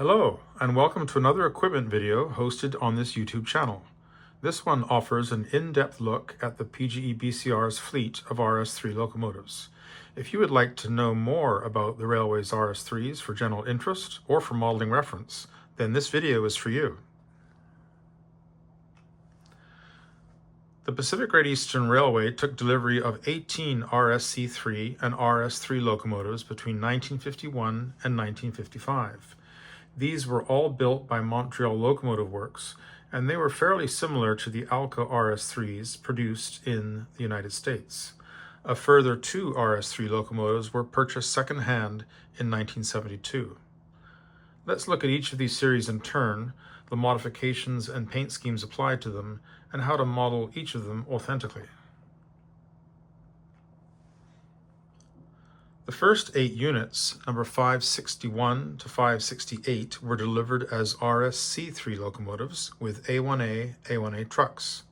Hello, and welcome to another equipment video hosted on this YouTube channel. This one offers an in-depth look at the PGE BCR's fleet of RS3 locomotives. If you would like to know more about the Railway's RS3s for general interest or for modeling reference, then this video is for you. The Pacific Great Eastern Railway took delivery of 18 RSC3 and RS3 locomotives between 1951 and 1955. These were all built by Montreal Locomotive Works, and they were fairly similar to the Alca RS3s produced in the United States. A further 2 RS3 locomotives were purchased second-hand in 1972. Let's look at each of these series in turn, the modifications and paint schemes applied to them, and how to model each of them authentically. The first 8 units, number 561 to 568, were delivered as RSC3 locomotives with A1A trucks.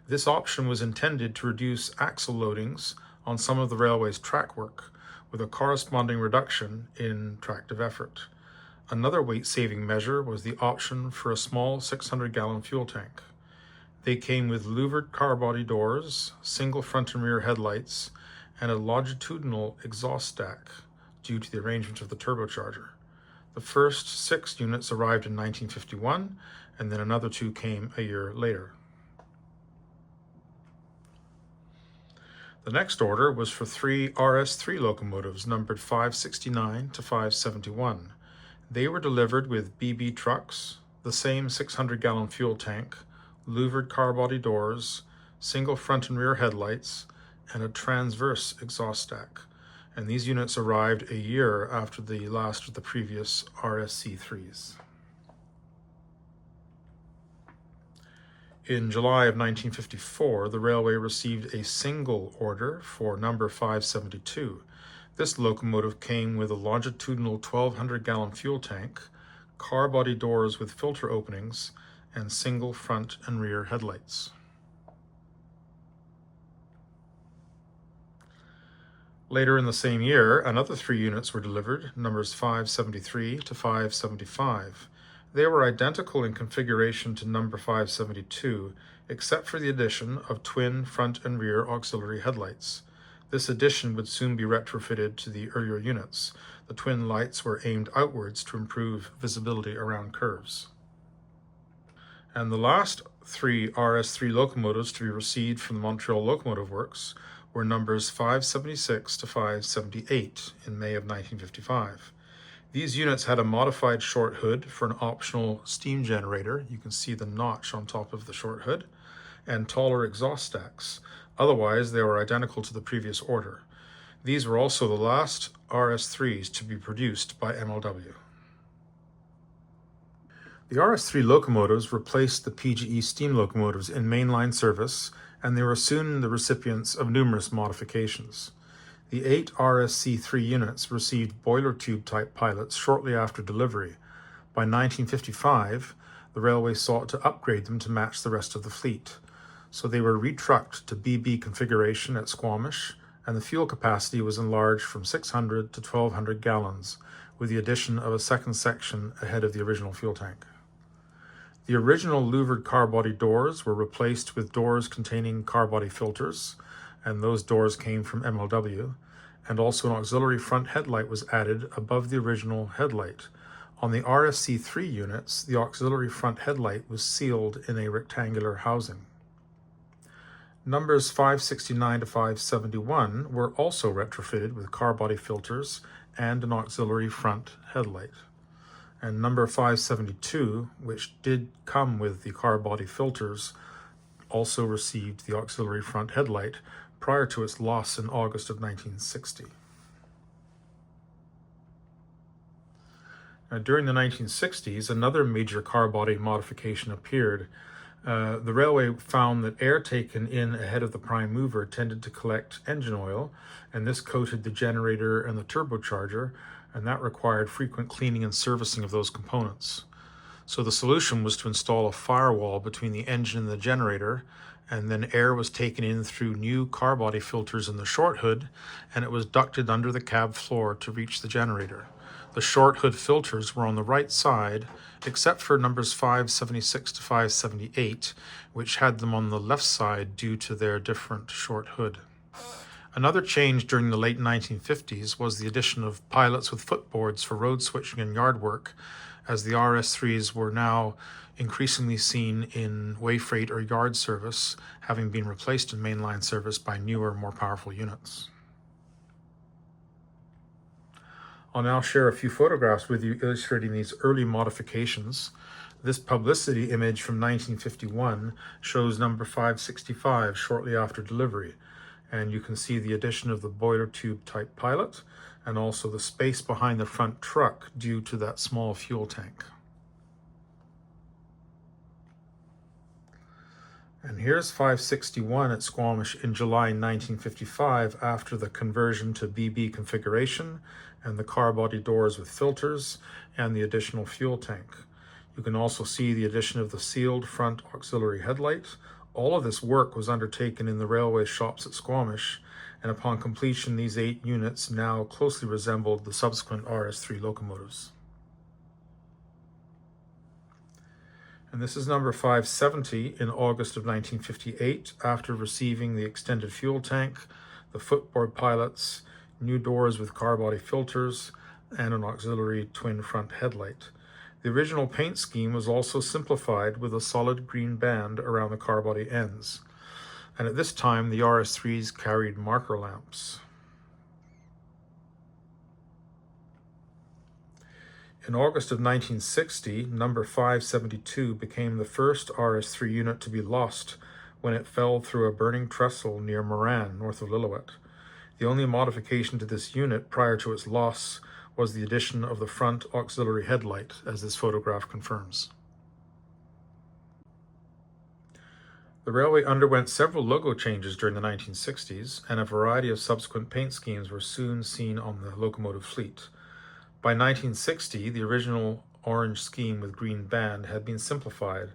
This option was intended to reduce axle loadings on some of the railway's track work, with a corresponding reduction in tractive effort. Another weight-saving measure was the option for a small 600-gallon fuel tank. They came with louvered car body doors, single front and rear headlights, and a longitudinal exhaust stack due to the arrangement of the turbocharger. The first 6 units arrived in 1951, and then another 2 came a year later. The next order was for 3 RS3 locomotives numbered 569 to 571. They were delivered with BB trucks, the same 600-gallon fuel tank, louvered car body doors, single front and rear headlights, and a transverse exhaust stack, and these units arrived a year after the last of the previous RSC3s. In July of 1954, the railway received a single order for number 572. This locomotive came with a longitudinal 1,200-gallon fuel tank, car body doors with filter openings, and single front and rear headlights. Later in the same year, another 3 units were delivered, numbers 573 to 575. They were identical in configuration to number 572, except for the addition of twin front and rear auxiliary headlights. This addition would soon be retrofitted to the earlier units. The twin lights were aimed outwards to improve visibility around curves. And the last 3 RS3 locomotives to be received from the Montreal Locomotive Works were numbers 576 to 578 in May of 1955. These units had a modified short hood for an optional steam generator. You can see the notch on top of the short hood, and taller exhaust stacks. Otherwise, they were identical to the previous order. These were also the last RS3s to be produced by MLW. The RS3 locomotives replaced the PGE steam locomotives in mainline service, and they were soon the recipients of numerous modifications. The 8 RSC3 units received boiler tube type pilots shortly after delivery. By 1955, the railway sought to upgrade them to match the rest of the fleet. So they were retrucked to BB configuration at Squamish, and the fuel capacity was enlarged from 600 to 1,200 gallons, with the addition of a second section ahead of the original fuel tank. The original louvered car body doors were replaced with doors containing car body filters, and those doors came from MLW, and also an auxiliary front headlight was added above the original headlight. On the RSC3 units, the auxiliary front headlight was sealed in a rectangular housing. Numbers 569 to 571 were also retrofitted with car body filters and an auxiliary front headlight. And number 572, which did come with the car body filters, also received the auxiliary front headlight prior to its loss in August of 1960. Now, during the 1960s, another major car body modification appeared. The railway found that air taken in ahead of the prime mover tended to collect engine oil, and this coated the generator and the turbocharger, and that required frequent cleaning and servicing of those components. So the solution was to install a firewall between the engine and the generator, and then air was taken in through new car body filters in the short hood, and it was ducted under the cab floor to reach the generator. The short hood filters were on the right side, except for numbers 576 to 578, which had them on the left side due to their different short hood. Another change during the late 1950s was the addition of pilots with footboards for road switching and yard work, as the RS3s were now increasingly seen in way freight or yard service, having been replaced in mainline service by newer, more powerful units. I'll now share a few photographs with you illustrating these early modifications. This publicity image from 1951 shows number 565 shortly after delivery, and you can see the addition of the boiler tube type pilot and also the space behind the front truck due to that small fuel tank. And here's 561 at Squamish in July 1955 after the conversion to BB configuration and the car body doors with filters and the additional fuel tank. You can also see the addition of the sealed front auxiliary headlight. All of this work was undertaken in the railway shops at Squamish, and upon completion these 8 units now closely resembled the subsequent RS3 locomotives. And this is number 570 in August of 1958 after receiving the extended fuel tank, the footboard pilots, new doors with car body filters, and an auxiliary twin front headlight. The original paint scheme was also simplified with a solid green band around the car body ends. And at this time, the RS3s carried marker lamps. In August of 1960, number 572 became the first RS3 unit to be lost when it fell through a burning trestle near Moran, north of Lillooet. The only modification to this unit prior to its loss was the addition of the front auxiliary headlight, as this photograph confirms. The railway underwent several logo changes during the 1960s, and a variety of subsequent paint schemes were soon seen on the locomotive fleet. By 1960, the original orange scheme with green band had been simplified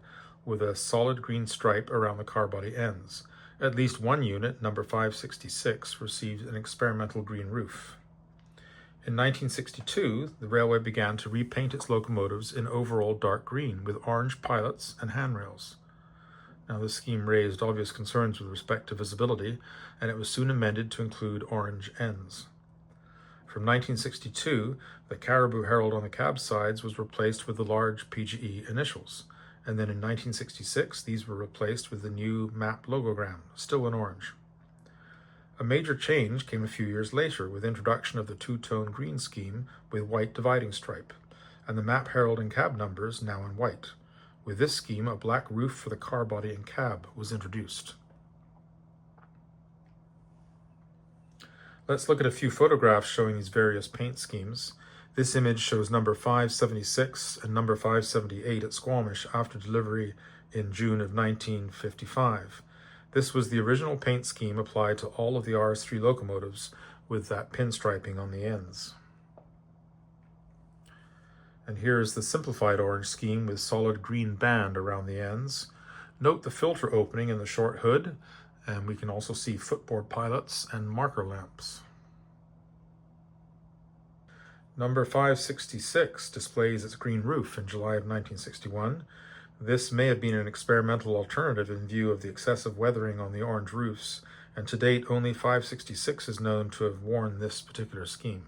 with a solid green stripe around the car body ends. At least one unit, number 566, received an experimental green roof. In 1962, the railway began to repaint its locomotives in overall dark green with orange pilots and handrails. Now, this scheme raised obvious concerns with respect to visibility, and it was soon amended to include orange ends. From 1962, the Caribou Herald on the cab sides was replaced with the large PGE initials, and then in 1966, these were replaced with the new MAP logogram, still in orange. A major change came a few years later with introduction of the two-tone green scheme with white dividing stripe, and the MAP Herald and cab numbers now in white. With this scheme, a black roof for the car body and cab was introduced. Let's look at a few photographs showing these various paint schemes. This image shows number 576 and number 578 at Squamish after delivery in June of 1955. This was the original paint scheme applied to all of the RS3 locomotives with that pinstriping on the ends. And here's the simplified orange scheme with solid green band around the ends. Note the filter opening in the short hood, and we can also see footboard pilots and marker lamps. Number 566 displays its green roof in July of 1961. This may have been an experimental alternative in view of the excessive weathering on the orange roofs, and to date only 566 is known to have worn this particular scheme.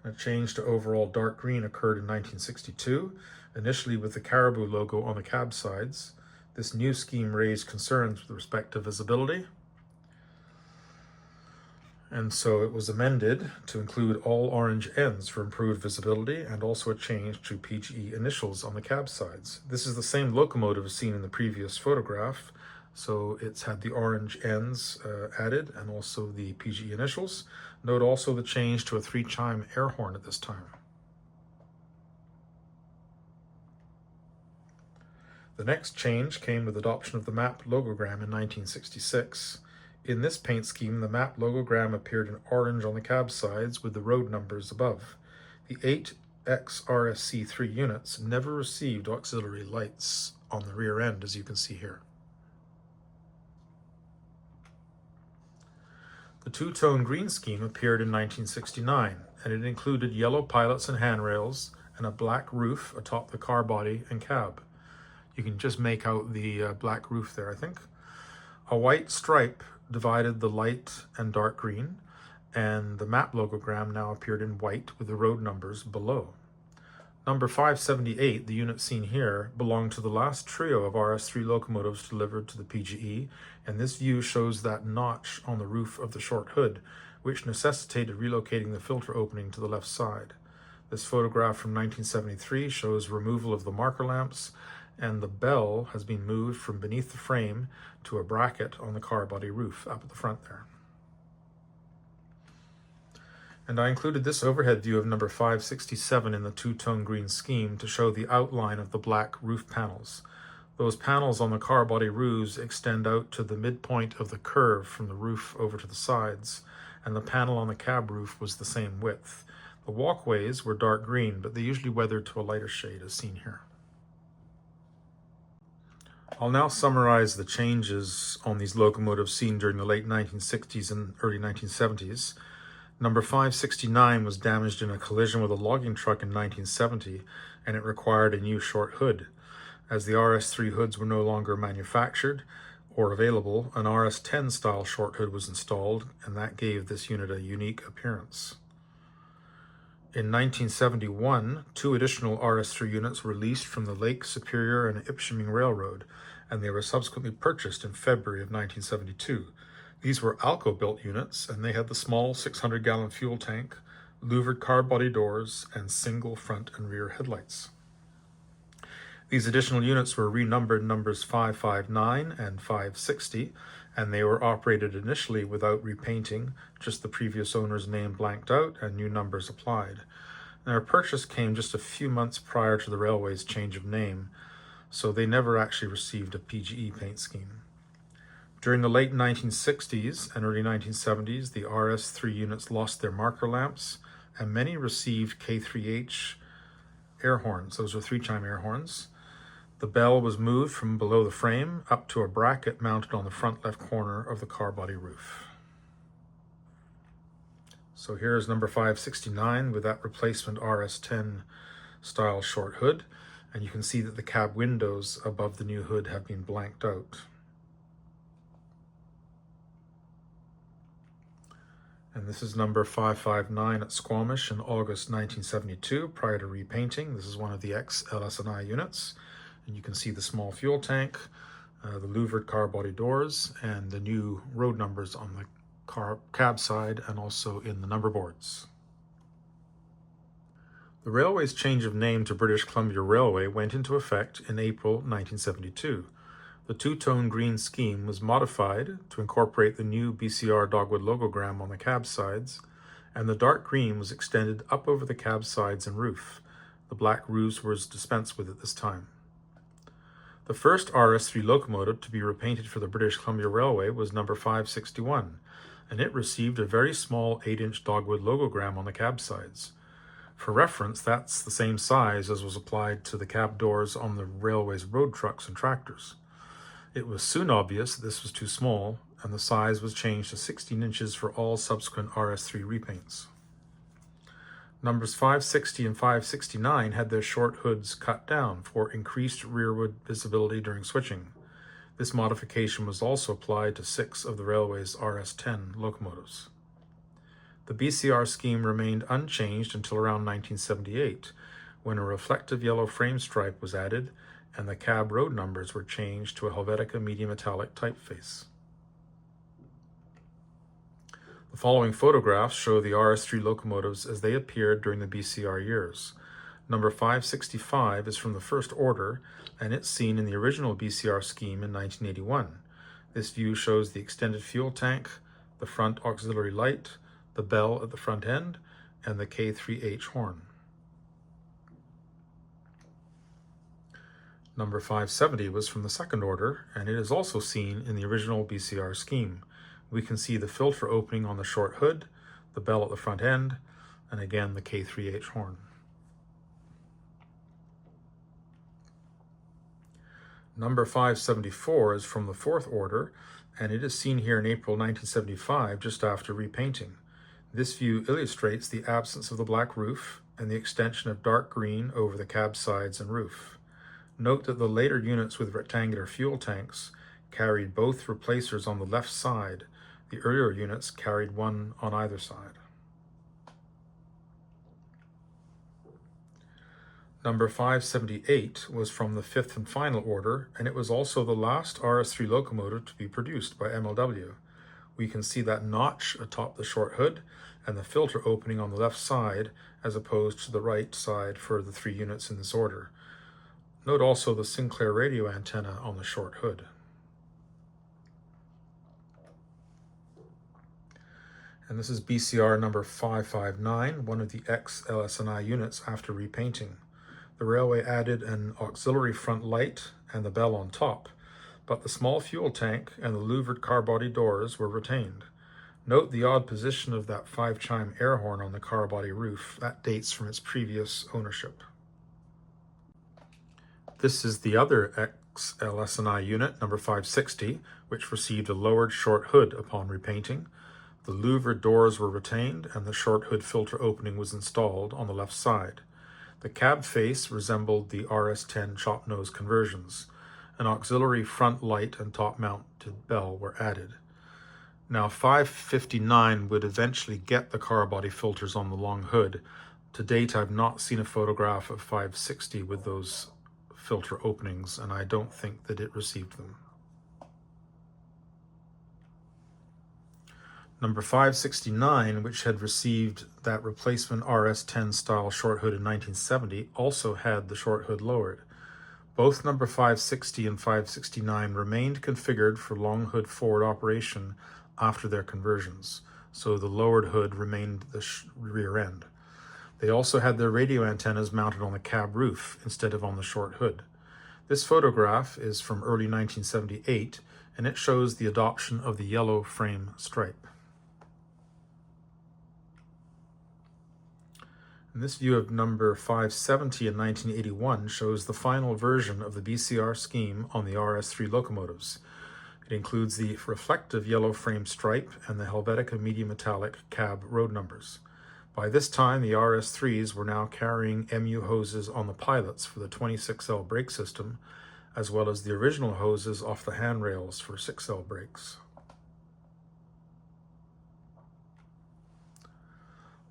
A change to overall dark green occurred in 1962, initially with the Caribou logo on the cab sides. This new scheme raised concerns with respect to visibility, and so it was amended to include all orange ends for improved visibility and also a change to PGE initials on the cab sides. This is the same locomotive seen in the previous photograph, so it's had the orange ends added and also the PGE initials. Note also the change to a 3-chime air horn at this time. The next change came with adoption of the MAP logogram in 1966. In this paint scheme, the MAP logogram appeared in orange on the cab sides with the road numbers above. The 8 XRSC3 units never received auxiliary lights on the rear end, as you can see here. The two-tone green scheme appeared in 1969, and it included yellow pilots and handrails and a black roof atop the car body and cab. You can just make out the black roof there, I think. A white stripe divided the light and dark green, and the map logogram now appeared in white with the road numbers below. Number 578, the unit seen here, belonged to the last trio of RS3 locomotives delivered to the PGE, and this view shows that notch on the roof of the short hood, which necessitated relocating the filter opening to the left side. This photograph from 1973 shows removal of the marker lamps, and the bell has been moved from beneath the frame to a bracket on the car body roof up at the front there. And I included this overhead view of number 567 in the two-tone green scheme to show the outline of the black roof panels. Those panels on the car body roofs extend out to the midpoint of the curve from the roof over to the sides, and the panel on the cab roof was the same width. The walkways were dark green, but they usually weathered to a lighter shade as seen here. I'll now summarize the changes on these locomotives seen during the late 1960s and early 1970s. Number 569 was damaged in a collision with a logging truck in 1970, and it required a new short hood. As the RS3 hoods were no longer manufactured or available, an RS10 style short hood was installed, and that gave this unit a unique appearance. In 1971, 2 additional RS3 units were leased from the Lake Superior and Ipswich Railroad, and they were subsequently purchased in February of 1972. These were Alco-built units, and they had the small 600-gallon fuel tank, louvered car body doors, and single front and rear headlights. These additional units were renumbered numbers 559 and 560, and they were operated initially without repainting, just the previous owner's name blanked out and new numbers applied. Their purchase came just a few months prior to the railway's change of name, so they never actually received a PGE paint scheme. During the late 1960s and early 1970s, the RS3 units lost their marker lamps, and many received K3H air horns. Those are 3-chime air horns. The bell was moved from below the frame up to a bracket mounted on the front left corner of the car body roof. So here's number 569 with that replacement RS10 style short hood, and you can see that the cab windows above the new hood have been blanked out. And this is number 559 at Squamish in August 1972, prior to repainting. This is one of the ex-LS&I units. And you can see the small fuel tank, the louvered car body doors, and the new road numbers on the cab side and also in the number boards. The railway's change of name to British Columbia Railway went into effect in April 1972. The two-tone green scheme was modified to incorporate the new BCR dogwood logogram on the cab sides, and the dark green was extended up over the cab sides and roof. The black roofs was dispensed with at this time. The first RS3 locomotive to be repainted for the British Columbia Railway was number 561, and it received a very small 8-inch dogwood logogram on the cab sides. For reference, that's the same size as was applied to the cab doors on the railway's road trucks and tractors. It was soon obvious that this was too small, and the size was changed to 16 inches for all subsequent RS3 repaints. Numbers 560 and 569 had their short hoods cut down for increased rearward visibility during switching. This modification was also applied to 6 of the railway's RS10 locomotives. The BCR scheme remained unchanged until around 1978, when a reflective yellow frame stripe was added and the cab road numbers were changed to a Helvetica medium metallic typeface. The following photographs show the RS3 locomotives as they appeared during the BCR years. Number 565 is from the first order, and it's seen in the original BCR scheme in 1981. This view shows the extended fuel tank, the front auxiliary light, the bell at the front end, and the K3H horn. Number 570 was from the second order, and it is also seen in the original BCR scheme. We can see the filter opening on the short hood, the bell at the front end, and again the K3H horn. Number 574 is from the fourth order, and it is seen here in April 1975, just after repainting. This view illustrates the absence of the black roof and the extension of dark green over the cab sides and roof. Note that the later units with rectangular fuel tanks carried both replacers on the left side. The earlier units carried one on either side. Number 578 was from the fifth and final order, and it was also the last RS3 locomotive to be produced by MLW. We can see that notch atop the short hood and the filter opening on the left side as opposed to the right side for the three units in this order. Note also the Sinclair radio antenna on the short hood. And this is BCR number 559, one of the ex-LS&I units after repainting. The railway added an auxiliary front light and the bell on top, but the small fuel tank and the louvered car body doors were retained. Note the odd position of that 5-chime air horn on the car body roof. That dates from its previous ownership. This is the other ex-LS&I unit, number 560, which received a lowered short hood upon repainting. The louvered doors were retained and the short hood filter opening was installed on the left side. The cab face resembled the RS10 chop nose conversions. An auxiliary front light and top mounted bell were added. Now 559 would eventually get the car body filters on the long hood. To date, I've not seen a photograph of 560 with those filter openings, and I don't think that it received them. Number 569, which had received that replacement RS10 style short hood in 1970, also had the short hood lowered. Both number 560 and 569 remained configured for long hood forward operation after their conversions, so the lowered hood remained the rear end. They also had their radio antennas mounted on the cab roof instead of on the short hood. This photograph is from early 1978, and it shows the adoption of the yellow frame stripe. And this view of number 570 in 1981 shows the final version of the BCR scheme on the RS3 locomotives. It includes the reflective yellow frame stripe and the Helvetica medium metallic cab road numbers. By this time, the RS3s were now carrying MU hoses on the pilots for the 26L brake system, as well as the original hoses off the handrails for 6L brakes.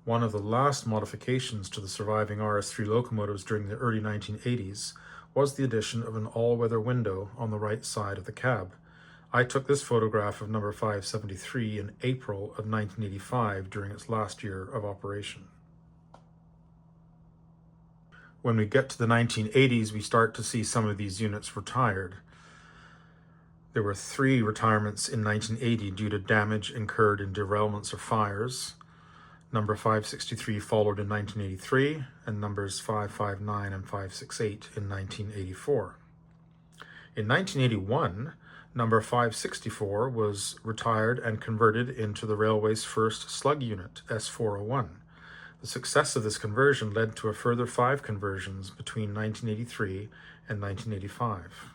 One of the last modifications to the surviving RS3 locomotives during the early 1980s was the addition of an all-weather window on the right side of the cab. I took this photograph of number 573 in April of 1985 during its last year of operation. When we get to the 1980s, we start to see some of these units retired. There were 3 retirements in 1980 due to damage incurred in derailments or fires. Number 563 followed in 1983, and numbers 559 and 568 in 1984. In 1981, number 564 was retired and converted into the railway's first slug unit, S401. The success of this conversion led to a further 5 conversions between 1983 and 1985.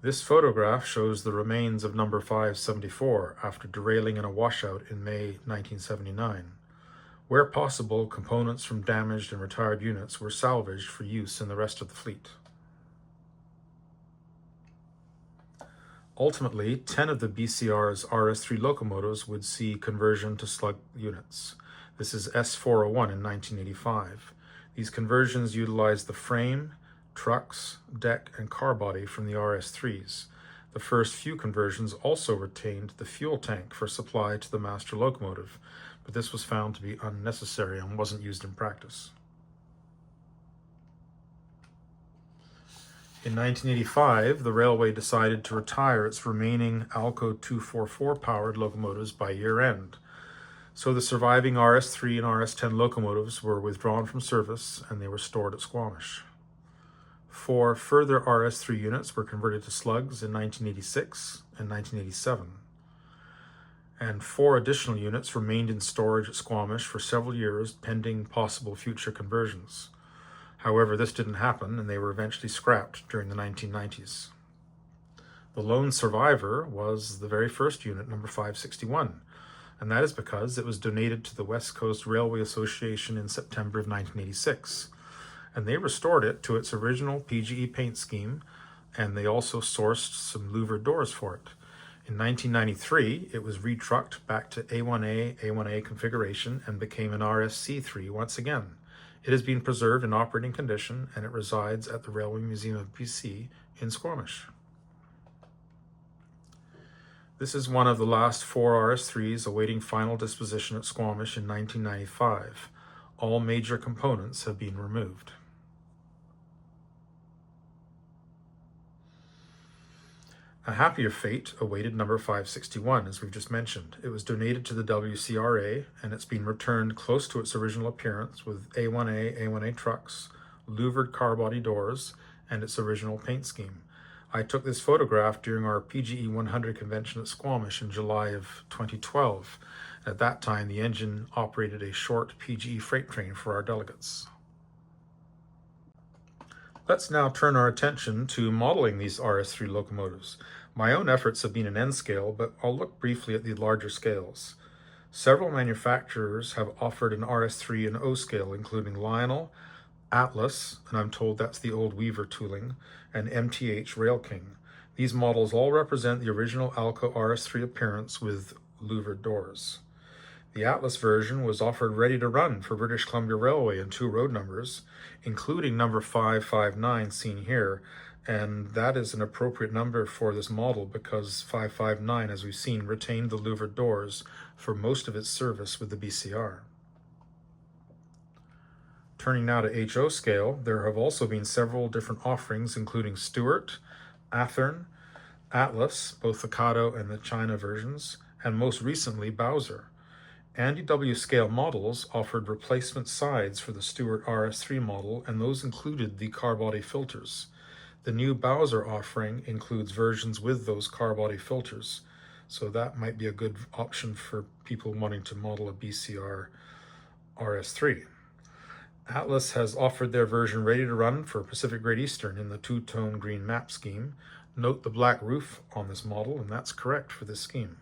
This photograph shows the remains of number 574 after derailing in a washout in May 1979. Where possible, components from damaged and retired units were salvaged for use in the rest of the fleet. Ultimately, 10 of the BCR's RS3 locomotives would see conversion to slug units. This is S401 in 1985. These conversions utilized the frame, trucks, deck, and car body from the RS3s. The first few conversions also retained the fuel tank for supply to the master locomotive, but this was found to be unnecessary and wasn't used in practice. In 1985, the railway decided to retire its remaining Alco 244 powered locomotives by year end. So the surviving RS3 and RS10 locomotives were withdrawn from service and they were stored at Squamish. 4 further RS3 units were converted to slugs in 1986 and 1987. And 4 additional units remained in storage at Squamish for several years pending possible future conversions. However, this didn't happen and they were eventually scrapped during the 1990s. The lone survivor was the very first unit, number 561. and that is because it was donated to the West Coast Railway Association in September of 1986, and they restored it to its original PGE paint scheme, and they also sourced some louvered doors for it. In 1993, it was retrucked back to A1A configuration and became an RSC3 once again. It has been preserved in operating condition, and it resides at the Railway Museum of BC in Squamish. This is one of the last 4 RS3s awaiting final disposition at Squamish in 1995. All major components have been removed. A happier fate awaited number 561, as we've just mentioned. It was donated to the WCRA, and it's been returned close to its original appearance with A1A trucks, louvered car body doors, and its original paint scheme. I took this photograph during our PGE 100 convention at Squamish in July of 2012. At that time, the engine operated a short PGE freight train for our delegates. Let's now turn our attention to modeling these RS3 locomotives. My own efforts have been in N scale, but I'll look briefly at the larger scales. Several manufacturers have offered an RS3 in O scale, including Lionel, Atlas, and I'm told that's the old Weaver tooling, and MTH Rail King. These models all represent the original Alco RS3 appearance with louvered doors. The Atlas version was offered ready to run for British Columbia Railway in 2 road numbers, including number 559 seen here, and that is an appropriate number for this model because 559, as we've seen, retained the louvered doors for most of its service with the BCR. Turning now to HO scale, there have also been several different offerings, including Stuart, Athearn, Atlas, both the Kato and the China versions, and most recently Bowser. Andy W scale models offered replacement sides for the Stuart RS3 model, and those included the car body filters. The new Bowser offering includes versions with those car body filters, so that might be a good option for people wanting to model a BCR RS3. Atlas has offered their version ready to run for Pacific Great Eastern in the 2-tone green map scheme. Note the black roof on this model, and that's correct for this scheme.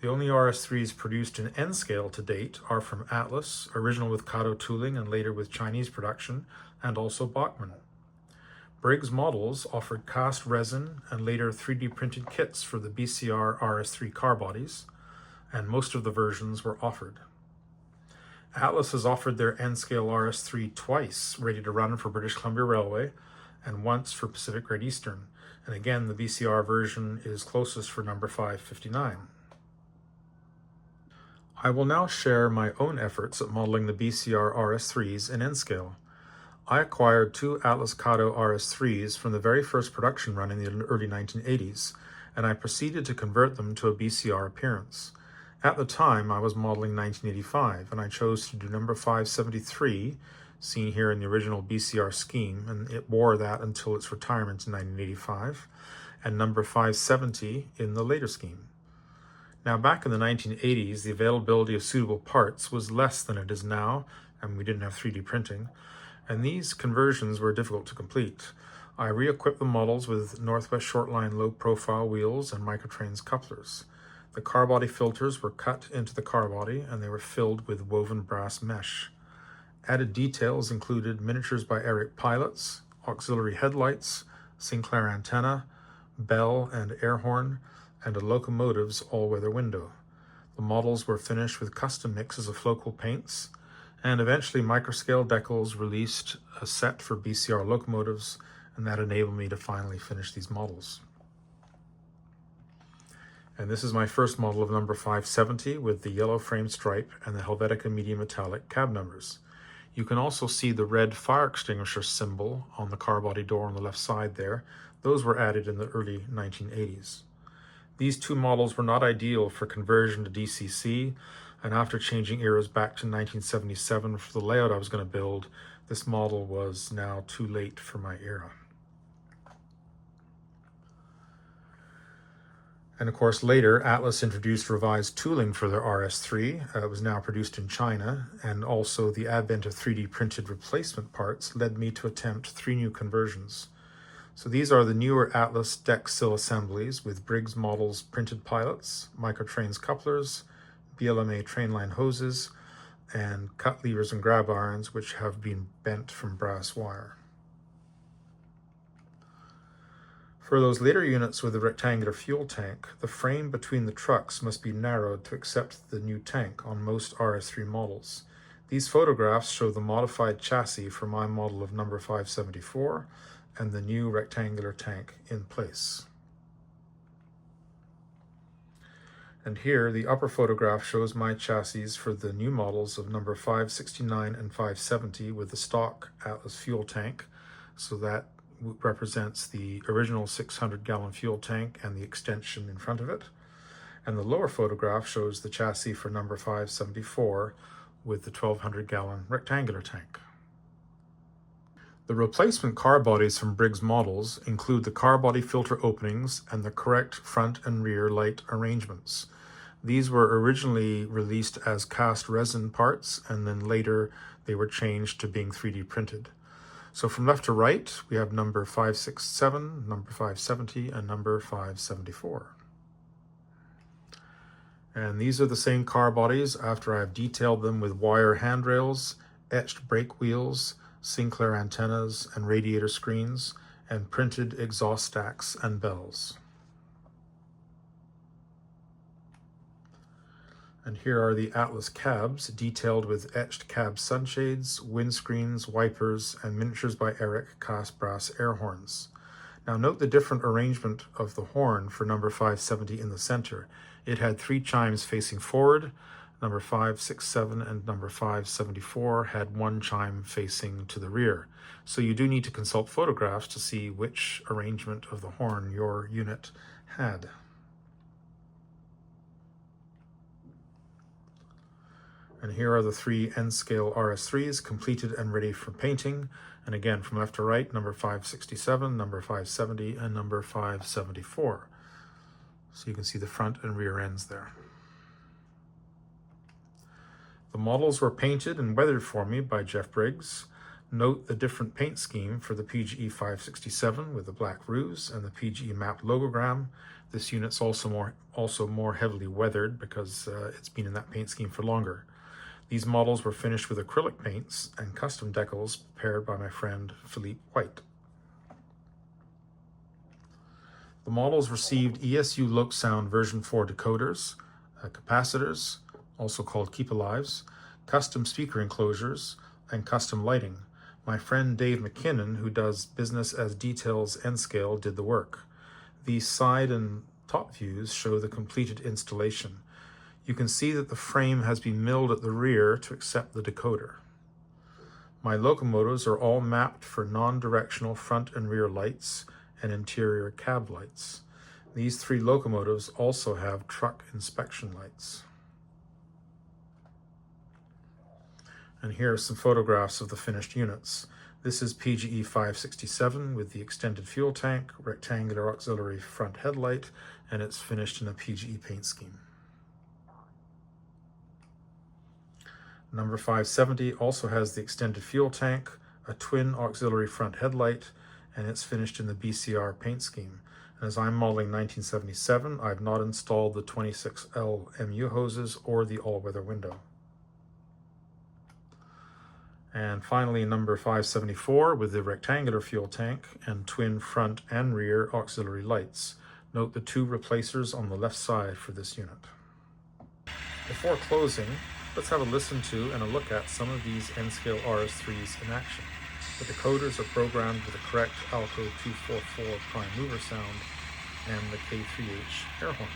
The only RS3s produced in N scale to date are from Atlas, original with Kato tooling and later with Chinese production, and also Bachmann. Briggs models offered cast resin and later 3D printed kits for the BCR RS3 car bodies, and most of the versions were offered. Atlas has offered their N-scale RS3 twice, ready to run for British Columbia Railway, and once for Pacific Great Eastern. And again, the BCR version is closest for number 559. I will now share my own efforts at modeling the BCR RS3s in N-scale. I acquired 2 Atlas Kato RS3s from the very first production run in the early 1980s, and I proceeded to convert them to a BCR appearance. At the time, I was modeling 1985, and I chose to do number 573, seen here in the original BCR scheme, and it wore that until its retirement in 1985, and number 570 in the later scheme. Now, back in the 1980s, the availability of suitable parts was less than it is now, and we didn't have 3D printing, and these conversions were difficult to complete. I re-equipped the models with Northwest Shortline low-profile wheels and Microtrains couplers. The car body filters were cut into the car body, and they were filled with woven brass mesh. Added details included miniatures by Eric pilots, auxiliary headlights, Sinclair antenna, bell and air horn, and a Locomotives all-weather window. The models were finished with custom mixes of local paints, and eventually Microscale Decals released a set for BCR locomotives, and that enabled me to finally finish these models. And this is my first model of number 570 with the yellow frame stripe and the Helvetica medium metallic cab numbers. You can also see the red fire extinguisher symbol on the car body door on the left side there. Those were added in the early 1980s. These 2 models were not ideal for conversion to DCC, and after changing eras back to 1977 for the layout I was going to build, this model was now too late for my era. And of course, later, Atlas introduced revised tooling for their RS3. It was now produced in China, and also the advent of 3D printed replacement parts led me to attempt 3 new conversions. So these are the newer Atlas deck sill assemblies with Briggs models printed pilots, microtrains couplers, BLMA trainline hoses, and cut levers and grab irons which have been bent from brass wire. For those later units with a rectangular fuel tank, the frame between the trucks must be narrowed to accept the new tank on most RS3 models. These photographs show the modified chassis for my model of number 574 and the new rectangular tank in place. And here, the upper photograph shows my chassis for the new models of number 569 and 570 with the stock Atlas fuel tank. So that represents the original 600-gallon fuel tank and the extension in front of it. And the lower photograph shows the chassis for number 574 with the 1,200-gallon rectangular tank. The replacement car bodies from Briggs models include the car body filter openings and the correct front and rear light arrangements. These were originally released as cast resin parts, and then later they were changed to being 3D printed. So from left to right, we have number 567, number 570, and number 574. And these are the same car bodies after I've detailed them with wire handrails, etched brake wheels, Sinclair antennas and radiator screens, and printed exhaust stacks and bells. And here are the Atlas cabs, detailed with etched cab sunshades, windscreens, wipers, and miniatures by Eric cast brass air horns. Now note the different arrangement of the horn for number 570 in the center. It had 3 chimes facing forward. Number 567 and number 574 had 1 chime facing to the rear. So you do need to consult photographs to see which arrangement of the horn your unit had. And here are the 3 N-scale RS3s completed and ready for painting. And again, from left to right, number 567, number 570, and number 574. So you can see the front and rear ends there. The models were painted and weathered for me by Jeff Briggs. Note the different paint scheme for the PGE 567 with the black roofs and the PGE map logogram. This unit's also more heavily weathered because it's been in that paint scheme for longer. These models were finished with acrylic paints and custom decals prepared by my friend Philippe White. The models received ESU LoCSound version 4 decoders, capacitors, also called Keep Alives, custom speaker enclosures, and custom lighting. My friend Dave McKinnon, who does business as Details N-Scale, did the work. These side and top views show the completed installation. You can see that the frame has been milled at the rear to accept the decoder. My locomotives are all mapped for non-directional front and rear lights and interior cab lights. These 3 locomotives also have truck inspection lights. And here are some photographs of the finished units. This is PGE 567 with the extended fuel tank, rectangular auxiliary front headlight, and it's finished in a PGE paint scheme. Number 570 also has the extended fuel tank, a twin auxiliary front headlight, and it's finished in the BCR paint scheme. And as I'm modeling 1977, I've not installed the 26L MU hoses or the all-weather window. And finally, number 574 with the rectangular fuel tank and twin front and rear auxiliary lights. Note the 2 replacers on the left side for this unit. Before closing, let's have a listen to and a look at some of these N-scale RS3s in action. The decoders are programmed with the correct Alco 244 prime mover sound and the K3H air horn.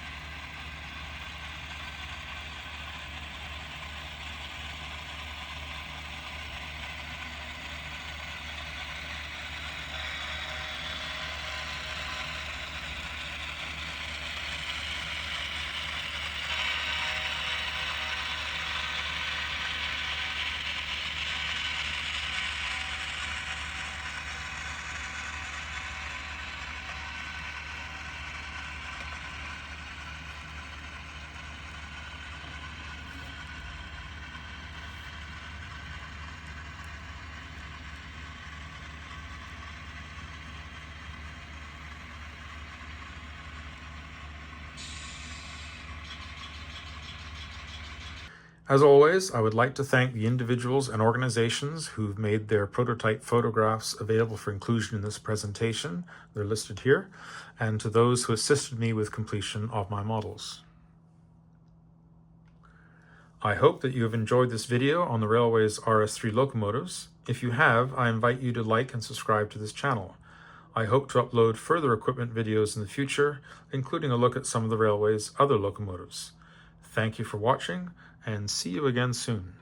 As always, I would like to thank the individuals and organizations who've made their prototype photographs available for inclusion in this presentation. They're listed here, and to those who assisted me with completion of my models. I hope that you have enjoyed this video on the Railway's RS3 locomotives. If you have, I invite you to like and subscribe to this channel. I hope to upload further equipment videos in the future, including a look at some of the Railway's other locomotives. Thank you for watching, and see you again soon.